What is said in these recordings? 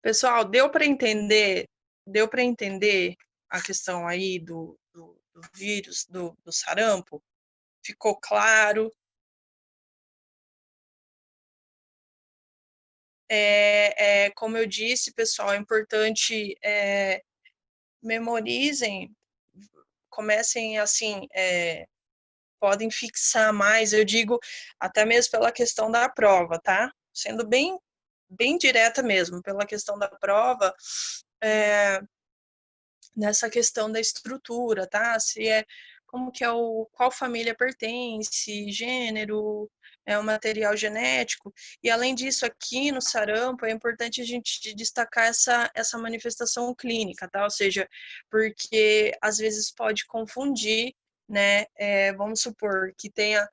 Pessoal, deu para entender a questão aí do vírus, do sarampo? Ficou claro? Como eu disse, pessoal, é importante, memorizem, comecem assim, podem fixar mais, eu digo, até mesmo pela questão da prova, tá? Sendo bem direta mesmo, pela questão da prova, nessa questão da estrutura, tá? Se é como que é qual família pertence, gênero, o material genético. E além disso, aqui no sarampo é importante a gente destacar essa manifestação clínica, tá? Ou seja, porque às vezes pode confundir, né? Vamos supor que tenha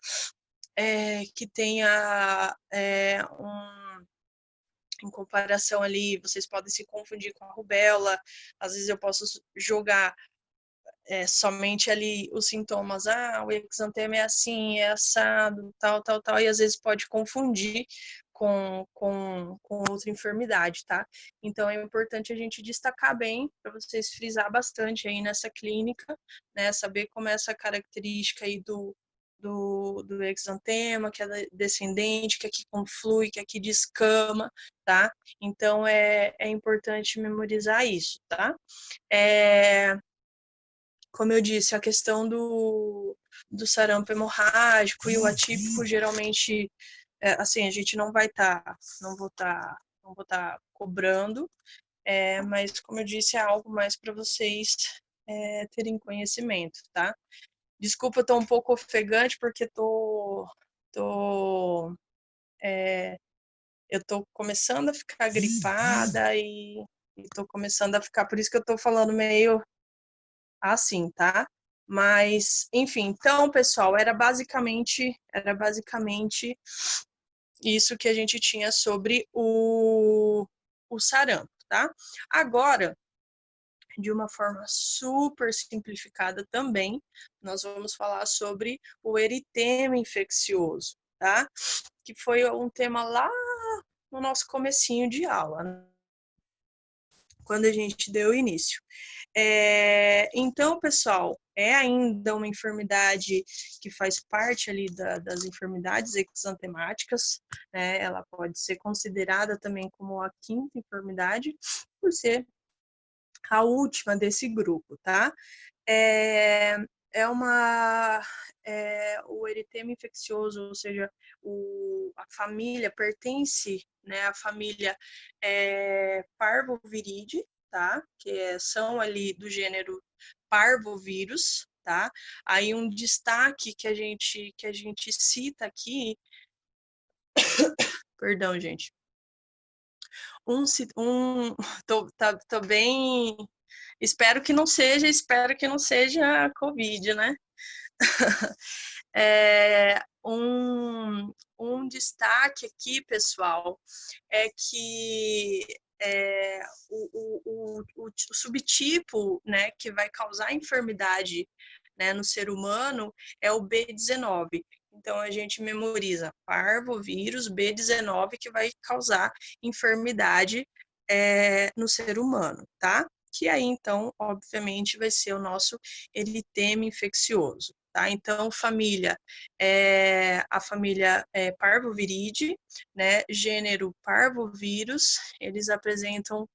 em comparação ali, vocês podem se confundir com a rubéola, às vezes eu posso jogar somente ali os sintomas, o exantema é assim, é assado, tal, e às vezes pode confundir com outra enfermidade, tá? Então é importante a gente destacar bem, para vocês frisar bastante aí nessa clínica, né? Saber como é essa característica aí do exantema, que é descendente, que aqui conflui, que aqui descama, tá? Então é importante memorizar isso, tá? Como eu disse, a questão do sarampo hemorrágico e o atípico, geralmente, assim, a gente não vou estar cobrando, mas, como eu disse, é algo mais para vocês terem conhecimento, tá? Desculpa, eu tô um pouco ofegante, porque eu tô começando a ficar gripada e tô começando a ficar, por isso que eu tô falando meio assim, tá? Mas, enfim, então, pessoal, era basicamente isso que a gente tinha sobre o sarampo, tá? Agora, de uma forma super simplificada também, nós vamos falar sobre o eritema infeccioso, tá? Que foi um tema lá no nosso comecinho de aula, né? Quando a gente deu início. Então, pessoal, é ainda uma enfermidade que faz parte ali das enfermidades exantemáticas, né? Ela pode ser considerada também como a quinta enfermidade, por ser a última desse grupo, tá? É, é uma o eritema infeccioso, ou seja, a família pertence, né, à família Parvoviride, tá? Que são ali do gênero Parvovírus, tá? Aí um destaque que a gente cita aqui, perdão, gente. Tô bem, espero que não seja Covid, né? Um destaque aqui, pessoal, é que o subtipo, né, que vai causar enfermidade, né, no ser humano é o B19. Então, a gente memoriza parvovírus B19, que vai causar enfermidade no ser humano, tá? Que aí, então, obviamente, vai ser o nosso eritema infeccioso. Tá? Então, a família Parvoviride, né? Gênero Parvovírus, eles apresentam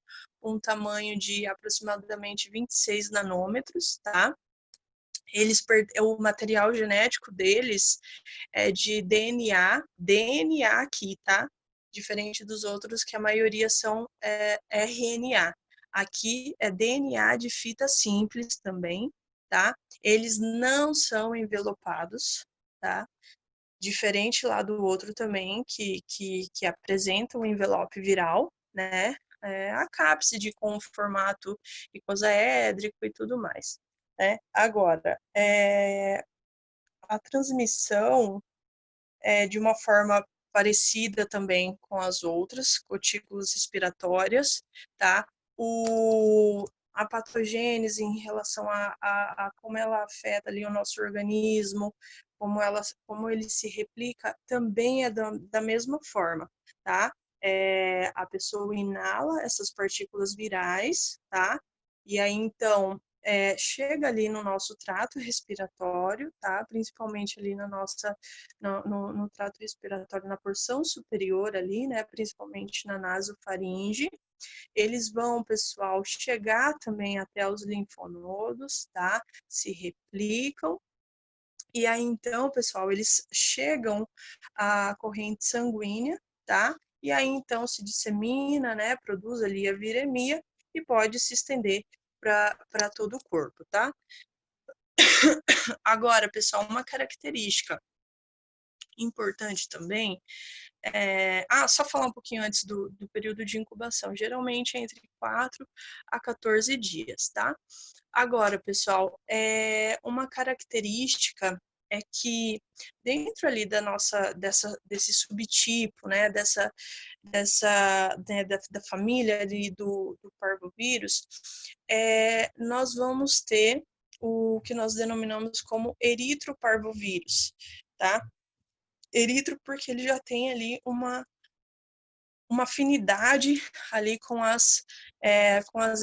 um tamanho de aproximadamente 26 nanômetros, tá? O material genético deles é de DNA aqui, tá? Diferente dos outros, que a maioria são RNA. Aqui é DNA de fita simples também, tá? Eles não são envelopados, tá? Diferente lá do outro também, que apresenta um envelope viral, né? A cápside com formato icosaédrico e tudo mais, né? Agora, a transmissão é de uma forma parecida também com as outras gotículas respiratórias, tá? A patogênese em relação a como ela afeta ali o nosso organismo, como ele se replica, também é da mesma forma, tá? a pessoa inala essas partículas virais, tá? E aí, então, chega ali no nosso trato respiratório, tá? Principalmente ali no trato respiratório, na porção superior ali, né? Principalmente na nasofaringe. Eles vão, pessoal, chegar também até os linfonodos, tá? Se replicam. E aí, então, pessoal, eles chegam à corrente sanguínea, tá? E aí, então, se dissemina, né? Produz ali a viremia e pode se estender para todo o corpo, tá? Agora, pessoal, uma característica importante também só falar um pouquinho antes do período de incubação. Geralmente é entre 4 a 14 dias, tá? Agora, pessoal, uma característica é que dentro ali desse subtipo, né, né, da família ali do parvovírus, nós vamos ter o que nós denominamos como eritroparvovírus, tá? Eritro porque ele já tem ali uma afinidade ali com as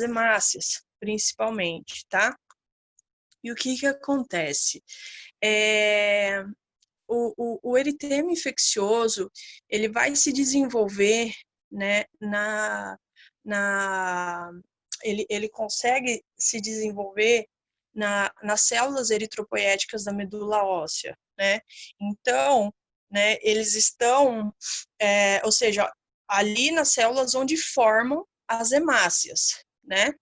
hemácias, principalmente, tá? E o que acontece? O eritema infeccioso, ele vai se desenvolver, né, ele consegue se desenvolver nas células eritropoéticas da medula óssea, né? Então, né, eles estão, ou seja, ali nas células onde formam as hemácias, né?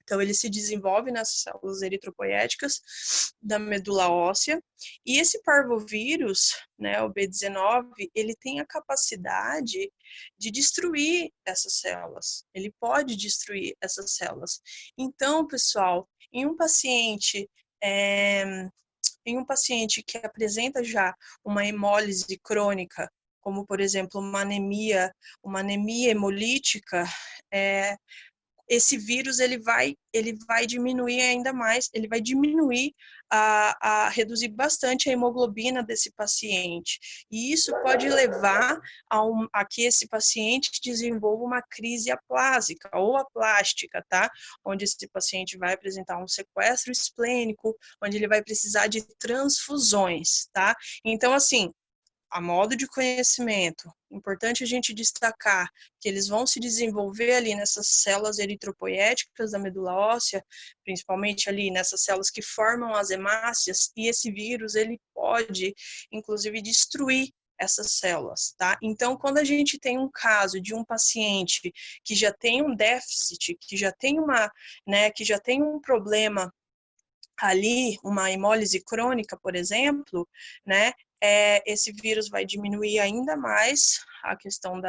Então, ele se desenvolve nas células eritropoéticas da medula óssea. E esse parvovírus, né, o B19, ele tem a capacidade de destruir essas células. Ele pode destruir essas células. Então, pessoal, em um paciente que apresenta já uma hemólise crônica, como, por exemplo, uma anemia hemolítica, esse vírus ele vai diminuir ainda mais, ele vai diminuir reduzir bastante a hemoglobina desse paciente. E isso pode levar a que esse paciente desenvolva uma crise aplásica ou aplástica, tá? Onde esse paciente vai apresentar um sequestro esplênico, onde ele vai precisar de transfusões, tá? Então, assim, a modo de conhecimento, importante a gente destacar que eles vão se desenvolver ali nessas células eritropoéticas da medula óssea, principalmente ali nessas células que formam as hemácias, e esse vírus, ele pode, inclusive, destruir essas células, tá? Então, quando a gente tem um caso de um paciente que já tem um déficit, que já tem que já tem um problema ali, uma hemólise crônica, por exemplo, né, esse vírus vai diminuir ainda mais a questão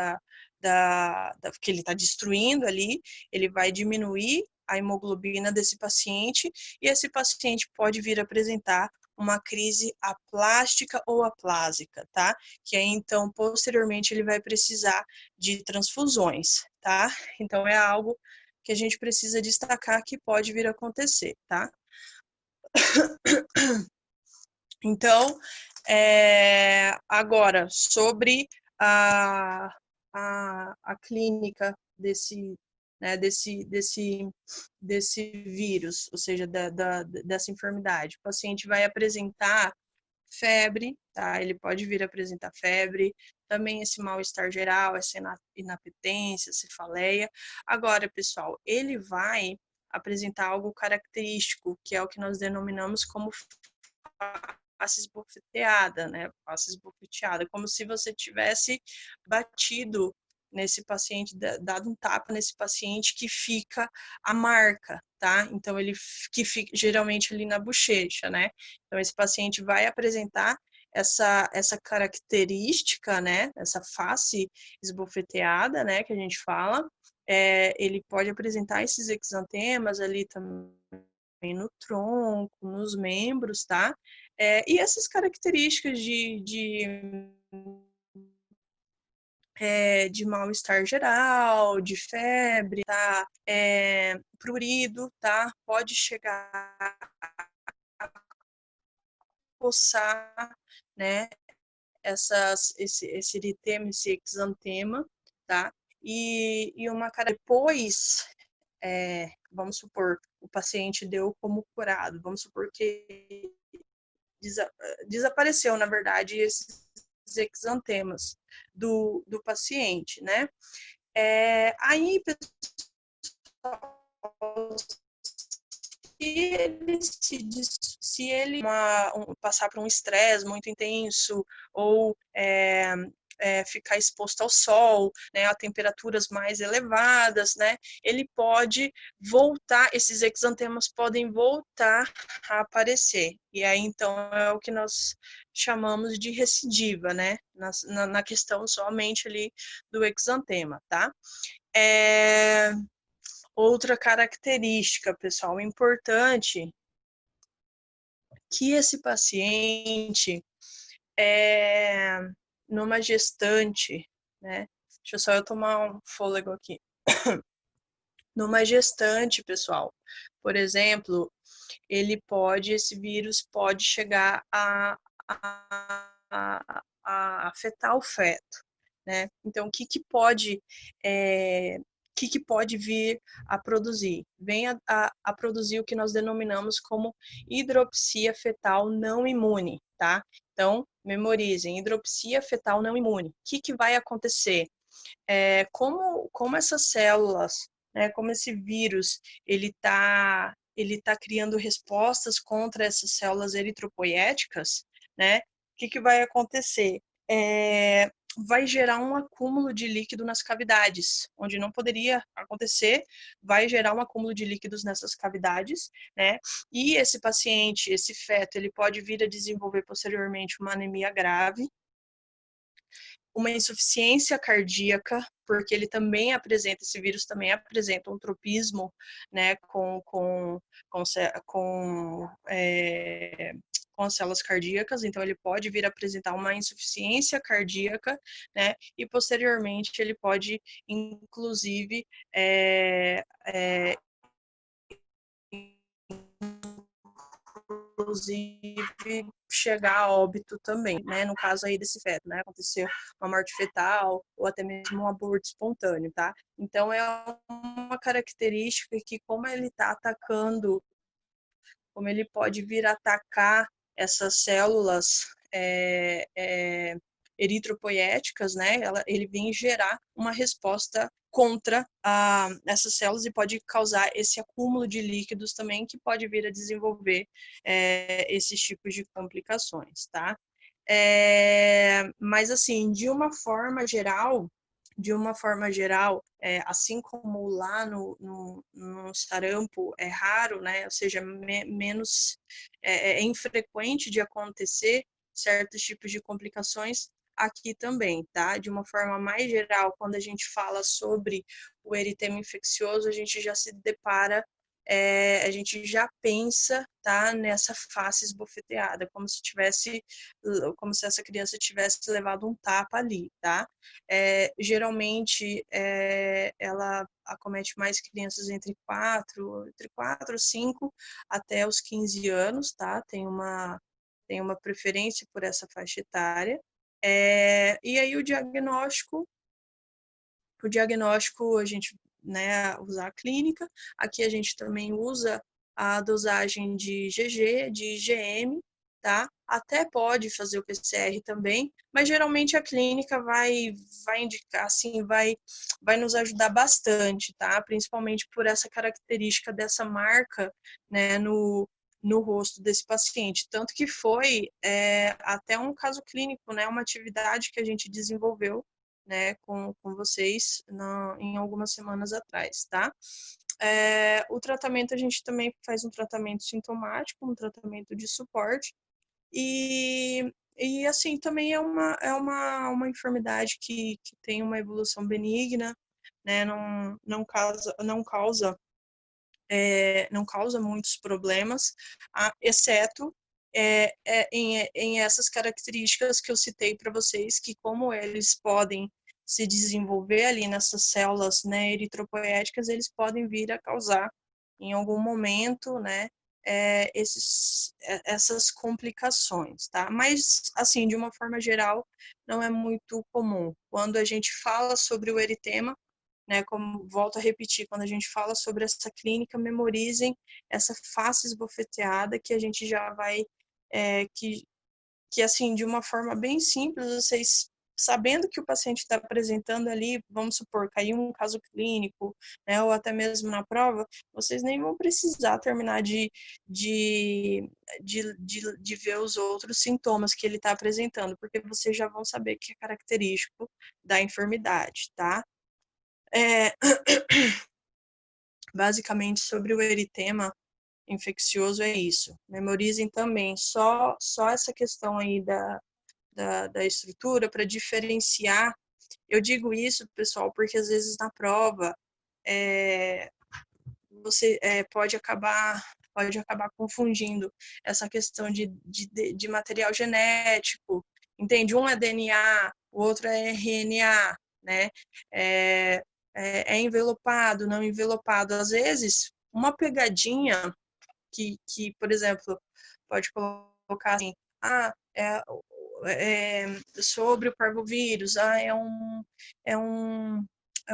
que ele está destruindo ali, ele vai diminuir a hemoglobina desse paciente, e esse paciente pode vir a apresentar uma crise aplástica ou aplásica, tá? Que aí, então, posteriormente, ele vai precisar de transfusões, tá? Então, é algo que a gente precisa destacar que pode vir a acontecer, tá? Então, agora, sobre a clínica desse vírus, ou seja, dessa enfermidade. O paciente vai apresentar febre, tá? Ele pode vir a apresentar febre, também esse mal-estar geral, essa inapetência, cefaleia. Agora, pessoal, ele vai apresentar algo característico, que é o que nós denominamos como face esbofeteada, né? Face esbofeteada, como se você tivesse batido nesse paciente, dado um tapa nesse paciente que fica a marca, tá? Então, ele que fica geralmente ali na bochecha, né? Então, esse paciente vai apresentar essa característica, né? Essa face esbofeteada, né? Que a gente fala. Ele pode apresentar esses exantemas ali também no tronco, nos membros, tá? E essas características de mal-estar geral, de febre, tá? Prurido, tá? Pode chegar a coçar, né? Esse eritema, esse exantema, tá? E uma cara depois, vamos supor, o paciente deu como curado, vamos supor que desapareceu, na verdade, esses exantemas do paciente, né? Aí, pessoal, se ele passar por um estresse muito intenso ou ficar exposto ao sol, né, a temperaturas mais elevadas, né, ele pode voltar, esses exantemas podem voltar a aparecer. E aí, então, é o que nós chamamos de recidiva, né, na questão somente ali do exantema, tá? Outra característica, pessoal, importante, que esse paciente numa gestante, né? Deixa eu só eu tomar um fôlego aqui. Numa gestante, pessoal, por exemplo, esse vírus pode chegar a afetar o feto, né? Então, o que pode vir a produzir? Vem a produzir o que nós denominamos como hidropsia fetal não imune, tá? Então, memorizem, hidropsia fetal não imune. O que vai acontecer? Como essas células, né, como esse vírus, ele tá criando respostas contra essas células eritropoéticas, né? O que vai acontecer? Vai gerar um acúmulo de líquido nas cavidades, onde não poderia acontecer, vai gerar um acúmulo de líquidos nessas cavidades, né? E esse paciente, esse feto, ele pode vir a desenvolver posteriormente uma anemia grave, uma insuficiência cardíaca, porque ele também apresenta, esse vírus também apresenta um tropismo, né, com as células cardíacas, então ele pode vir a apresentar uma insuficiência cardíaca, né, e posteriormente ele pode, inclusive, chegar a óbito também, né? No caso aí desse feto, né? Aconteceu uma morte fetal ou até mesmo um aborto espontâneo, tá? Então é uma característica que, como ele está atacando, como ele pode vir a atacar essas células eritropoéticas, né? Ele vem gerar uma resposta contra essas células e pode causar esse acúmulo de líquidos também, que pode vir a desenvolver esses tipos de complicações, tá? Mas, assim, de uma forma geral, assim como lá no sarampo é raro, né? Ou seja, menos infrequente de acontecer certos tipos de complicações, aqui também, tá? De uma forma mais geral, quando a gente fala sobre o eritema infeccioso, a gente já se depara, a gente já pensa, tá, nessa face esbofeteada, como se essa criança tivesse levado um tapa ali, tá? Geralmente, ela acomete mais crianças entre 4 e 5 até os 15 anos, tá? Tem uma preferência por essa faixa etária. E aí o diagnóstico a gente, né, usa a clínica. Aqui a gente também usa a dosagem de GG, de IgM, tá? Até pode fazer o PCR também, mas geralmente a clínica vai indicar, assim, vai nos ajudar bastante, tá? Principalmente por essa característica dessa marca, né, no rosto desse paciente. Tanto que foi até um caso clínico, né, uma atividade que a gente desenvolveu, né, com vocês em algumas semanas atrás, tá? O tratamento, a gente também faz um tratamento sintomático, um tratamento de suporte, e assim, também é uma enfermidade que tem uma evolução benigna, né, não causa muitos problemas, exceto em essas características que eu citei para vocês, que como eles podem se desenvolver ali nessas células, né, eritropoéticas, eles podem vir a causar, em algum momento, né, essas complicações, tá? Mas, assim, de uma forma geral, não é muito comum. Quando a gente fala sobre o eritema, né, como volto a repetir, quando a gente fala sobre essa clínica, memorizem essa face esbofeteada que a gente já vai, que assim, de uma forma bem simples, vocês sabendo que o paciente está apresentando ali, vamos supor, caiu um caso clínico, né, ou até mesmo na prova, vocês nem vão precisar terminar de ver os outros sintomas que ele está apresentando, porque vocês já vão saber que é característico da enfermidade, tá? Basicamente, sobre o eritema infeccioso é isso. Memorizem também só essa questão aí da estrutura para diferenciar. Eu digo isso, pessoal, porque às vezes na prova você pode acabar confundindo essa questão de material genético, entende? Um é DNA, o outro é RNA, né? É envelopado, não envelopado. Às vezes, uma pegadinha por exemplo, pode colocar assim, sobre o parvovírus, é um, é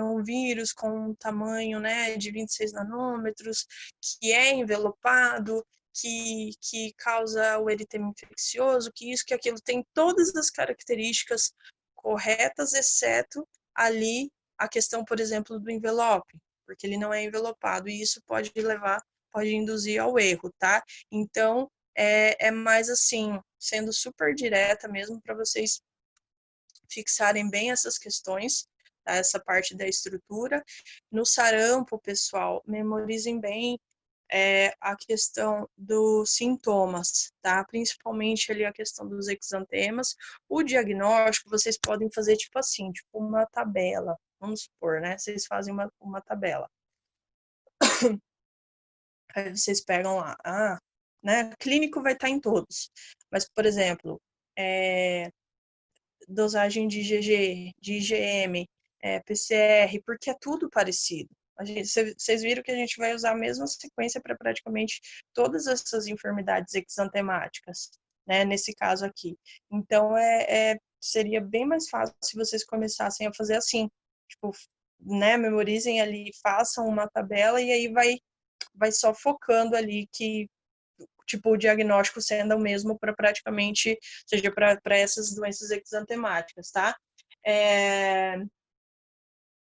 um vírus com um tamanho, né, de 26 nanômetros, que é envelopado, que causa o eritema infeccioso, que isso, que aquilo, tem todas as características corretas, exceto ali a questão, por exemplo, do envelope, porque ele não é envelopado, e isso pode induzir ao erro, tá? Então, é mais assim, sendo super direta mesmo, para vocês fixarem bem essas questões, tá? Essa parte da estrutura. No sarampo, pessoal, memorizem bem a questão dos sintomas, tá? Principalmente ali a questão dos exantemas. O diagnóstico, vocês podem fazer tipo assim, tipo uma tabela, vamos supor, né? Vocês fazem uma tabela. Aí vocês pegam lá, né? Clínico vai estar em todos, mas, por exemplo, dosagem de IgG, de IgM, PCR, porque é tudo parecido. Vocês viram que a gente vai usar a mesma sequência para praticamente todas essas enfermidades exantemáticas, né? Nesse caso aqui. Então, seria bem mais fácil se vocês começassem a fazer assim, tipo, né? Memorizem ali, façam uma tabela e aí vai só focando ali que, tipo, o diagnóstico sendo o mesmo para praticamente, seja para essas doenças exantemáticas, tá?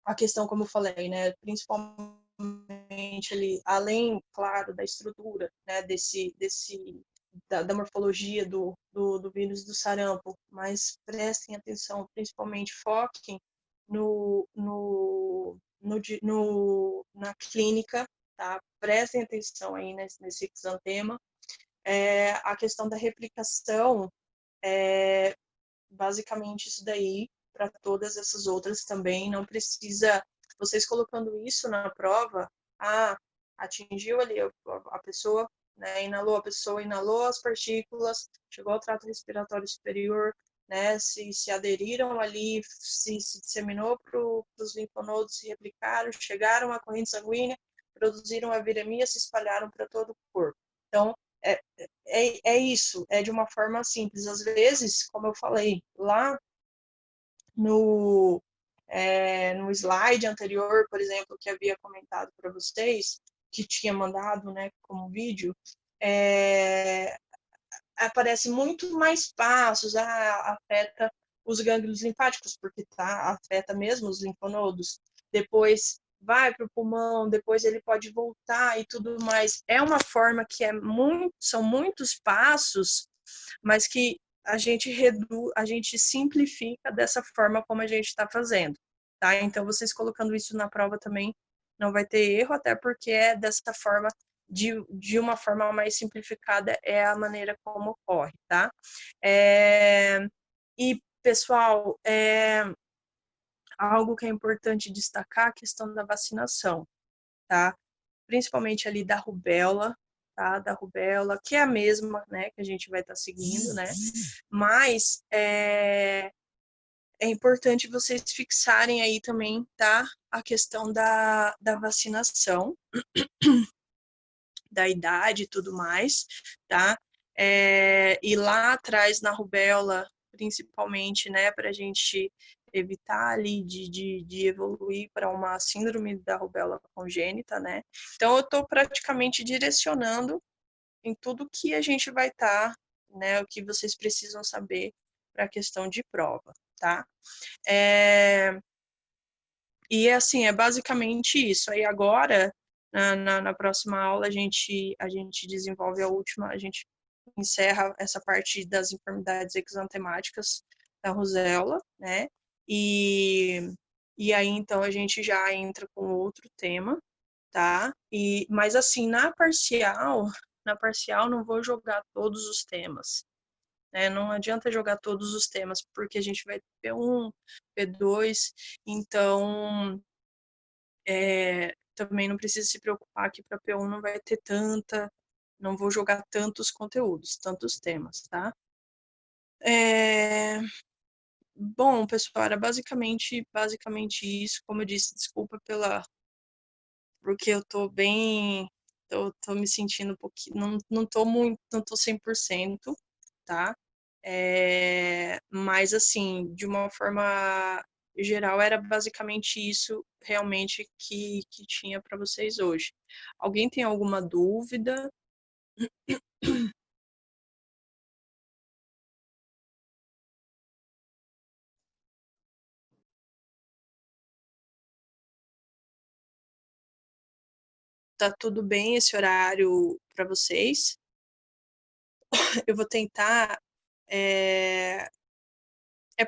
A questão, como eu falei, né, principalmente ali, além, claro, da estrutura, né, da morfologia do vírus do sarampo, mas prestem atenção, principalmente foquem na clínica, tá? Prestem atenção aí nesse exantema. A questão da replicação, basicamente isso daí, para todas essas outras também, não precisa, vocês colocando isso na prova, atingiu ali a pessoa, né, a pessoa inalou as partículas, chegou ao trato respiratório superior, né, se aderiram ali, se disseminou para os linfonodos, se replicaram, chegaram à corrente sanguínea, produziram a viremia, se espalharam para todo o corpo. Então, é isso, é de uma forma simples. Às vezes, como eu falei, lá no slide anterior, por exemplo, que havia comentado para vocês, que tinha mandado, né, como vídeo, aparece muito mais passos, afeta os gânglios linfáticos, porque afeta mesmo os linfonodos, depois vai para o pulmão, depois ele pode voltar e tudo mais. É uma forma que são muitos passos, mas que a gente simplifica dessa forma como a gente está fazendo, tá? Então, vocês colocando isso na prova também não vai ter erro, até porque é dessa forma, de uma forma mais simplificada, é a maneira como ocorre, tá? E, pessoal, algo que é importante destacar, a questão da vacinação, tá? Principalmente ali da rubéola, tá? Da rubéola, que é a mesma, né, que a gente vai estar seguindo, né? Mas é importante vocês fixarem aí também, tá? A questão da vacinação. da idade e tudo mais, tá? E lá atrás, na rubéola, principalmente, né, para a gente evitar ali de evoluir para uma síndrome da rubéola congênita, né? Então, eu estou praticamente direcionando em tudo que a gente vai estar, né, o que vocês precisam saber para a questão de prova, tá? E, assim, é basicamente isso. Aí, agora, na próxima aula, a gente desenvolve a última, a gente encerra essa parte das enfermidades exantemáticas da rosela, né? E aí, então, a gente já entra com outro tema, tá? Mas, assim, na parcial não vou jogar todos os temas, né? Não adianta jogar todos os temas, porque a gente vai ter P1, P2, então também não precisa se preocupar que para P1 não vai ter não vou jogar tantos conteúdos, tantos temas, tá? Bom, pessoal, era basicamente isso. Como eu disse, desculpa porque eu tô bem, tô me sentindo um pouquinho, não tô muito, não tô 100%, tá? Mas, assim, de uma forma geral, era basicamente isso realmente que tinha para vocês hoje. Alguém tem alguma dúvida? Tá tudo bem esse horário para vocês? Eu vou tentar. É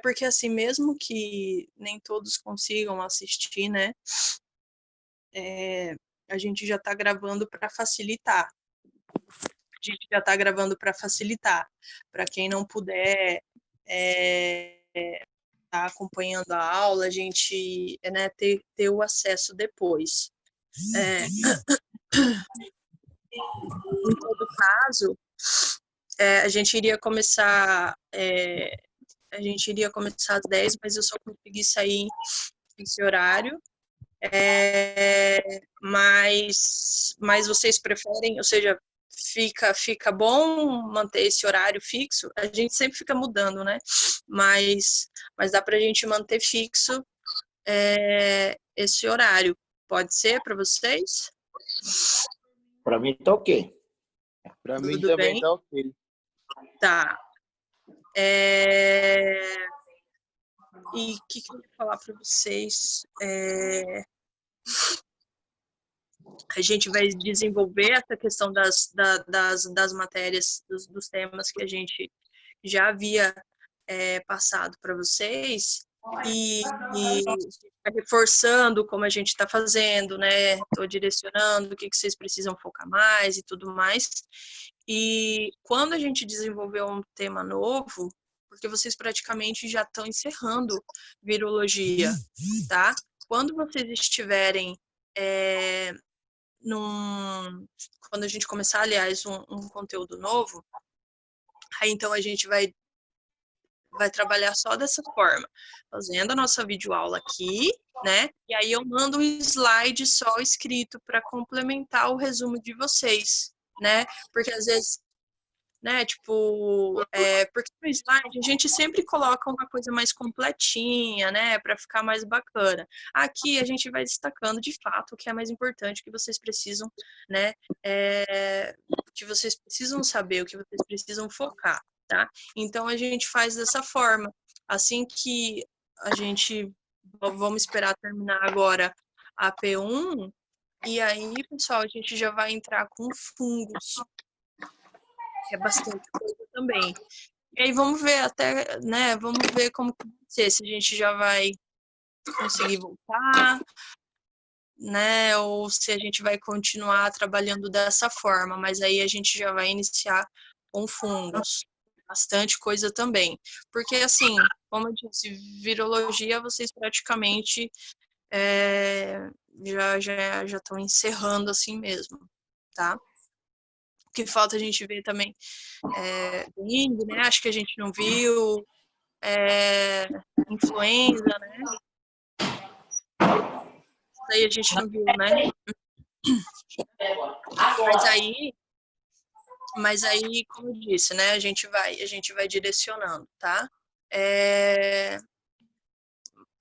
porque, assim, mesmo que nem todos consigam assistir, né? A gente já está gravando para facilitar. A gente já está gravando para facilitar. Para quem não puder tá acompanhando a aula, a gente, né, ter o acesso depois. Em todo caso, a gente iria começar às 10, mas eu só consegui sair nesse horário. Mas vocês preferem, ou seja, fica bom manter esse horário fixo? A gente sempre fica mudando, né? Mas dá para a gente manter fixo esse horário. Pode ser para vocês? Para mim tá ok. Para mim Tudo também bem? tá ok. Tá. E o que eu ia falar para vocês? A gente vai desenvolver essa questão das matérias, dos temas que a gente já havia passado para vocês e reforçando como a gente está fazendo, né? Estou direcionando o que vocês precisam focar mais e tudo mais. E quando a gente desenvolver um tema novo, porque vocês praticamente já estão encerrando virologia, tá? Quando vocês estiverem quando a gente começar, aliás, um conteúdo novo, aí então a gente vai trabalhar só dessa forma, fazendo a nossa videoaula aqui, né? E aí eu mando um slide só escrito para complementar o resumo de vocês, né? Porque às vezes, né, tipo, porque no slide a gente sempre coloca uma coisa mais completinha, né, para ficar mais bacana. Aqui a gente vai destacando de fato o que é mais importante, o que vocês precisam, né, o que vocês precisam saber, o que vocês precisam focar, tá? Então a gente faz dessa forma. Assim que a gente vamos esperar terminar agora a P1, e aí, pessoal, a gente já vai entrar com fungos, que é bastante coisa também. E aí vamos ver até, né, vamos ver como que vai ser, se a gente já vai conseguir voltar, né, ou se a gente vai continuar trabalhando dessa forma, mas aí a gente já vai iniciar com fungos. Bastante coisa também. Porque, assim, como eu disse, virologia, vocês praticamente já estão encerrando assim mesmo, tá? O que falta a gente ver também dengue, né? Acho que a gente não viu, influenza, né? Isso aí a gente não viu, né? Mas aí, como eu disse, né, a gente vai direcionando, tá?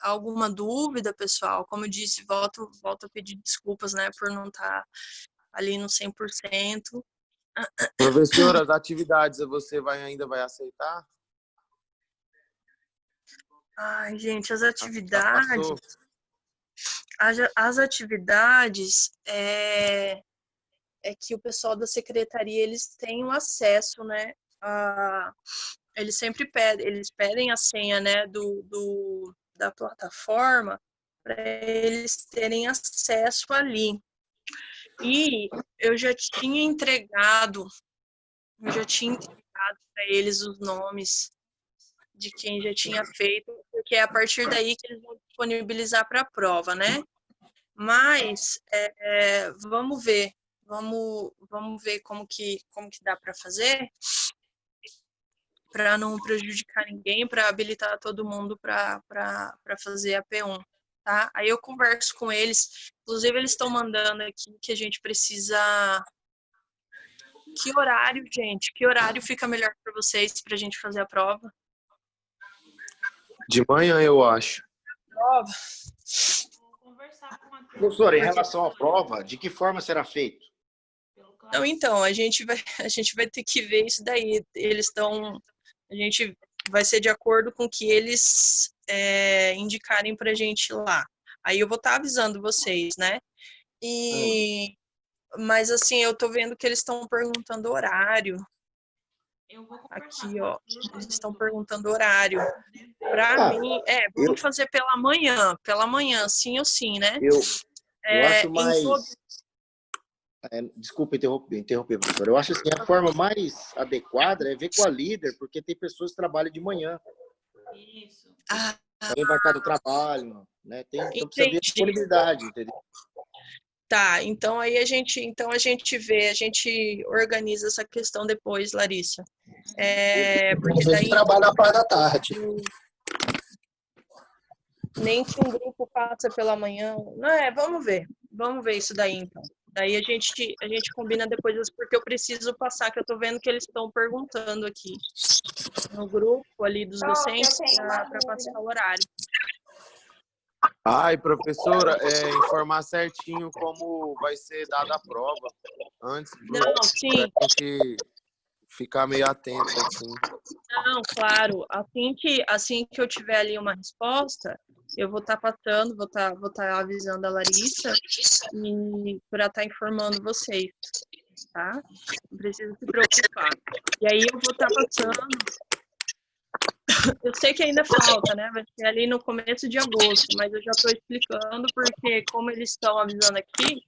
Alguma dúvida, pessoal? Como eu disse, volto a pedir desculpas, né, por não estar ali no 100%. Professora, as atividades ainda vai aceitar? Ai, gente, as atividades é que o pessoal da secretaria, eles têm o acesso, né, eles sempre pedem a senha, né, da plataforma para eles terem acesso ali. E eu já tinha entregado para eles os nomes de quem já tinha feito, porque é a partir daí que eles vão disponibilizar para a prova, né? Mas vamos ver como que dá para fazer para não prejudicar ninguém, para habilitar todo mundo para fazer a P1, tá? Aí eu converso com eles, inclusive eles estão mandando aqui que a gente precisa... Que horário, gente? Que horário fica melhor para vocês para a gente fazer a prova? De manhã, eu acho. Prova? Professor, em relação à prova, de que forma será feito? Não, então, a gente vai ter que ver isso daí. A gente vai ser de acordo com o que eles indicarem pra gente lá. Aí eu vou estar avisando vocês, né? Mas assim, eu tô vendo que eles estão perguntando horário. Aqui, ó, eles estão perguntando horário. Pra mim, vamos fazer pela manhã, sim ou sim, né? Eu acho mais... Desculpa interromper, professor. Eu acho assim, a forma mais adequada é ver com a líder, porque tem pessoas que trabalham de manhã. Isso. Alguém vai estar do trabalho, né? Então precisa ver a Entendi. disponibilidade, entendeu? Tá, então aí a gente organiza essa questão depois, Larissa. Porque A daí gente trabalha na parte da tarde. nem que um grupo passa pela manhã. Não, vamos ver isso daí então. Daí a gente combina depois, porque eu preciso passar, que eu tô vendo que eles estão perguntando aqui no grupo ali dos docentes para passar o horário. Ai, professora, informar certinho como vai ser dada a prova antes, Não, sim. pra gente ficar meio atento, assim. Não, claro. Assim que eu tiver ali uma resposta, eu vou estar passando, vou estar avisando a Larissa e para estar informando vocês, tá? Não precisa se preocupar. E aí eu vou estar passando. Eu sei que ainda falta, né? Vai ser ali no começo de agosto, mas eu já estou explicando porque, como eles estão avisando aqui,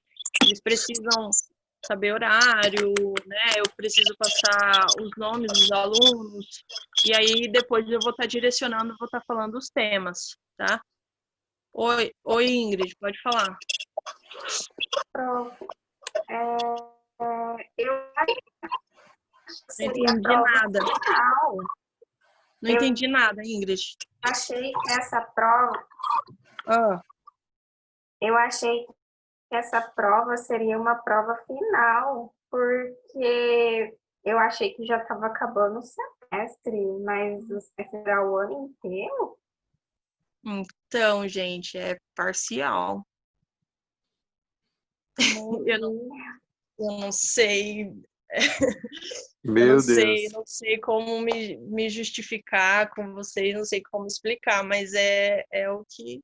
eles precisam saber horário, né? Eu preciso passar os nomes dos alunos, e aí depois eu vou estar direcionando, vou estar falando os temas, tá? Oi, Ingrid, pode falar. Não entendi nada. Não entendi nada, Ingrid. Achei que essa prova... Eu achei que essa prova seria uma prova final, porque eu achei que já estava acabando o semestre, mas o semestre era o ano inteiro? Então, gente, é parcial. Eu não sei. Meu Deus. Não sei como me justificar com vocês, não sei como explicar, mas é o que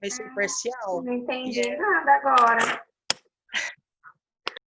vai ser parcial. Não entendi nada agora.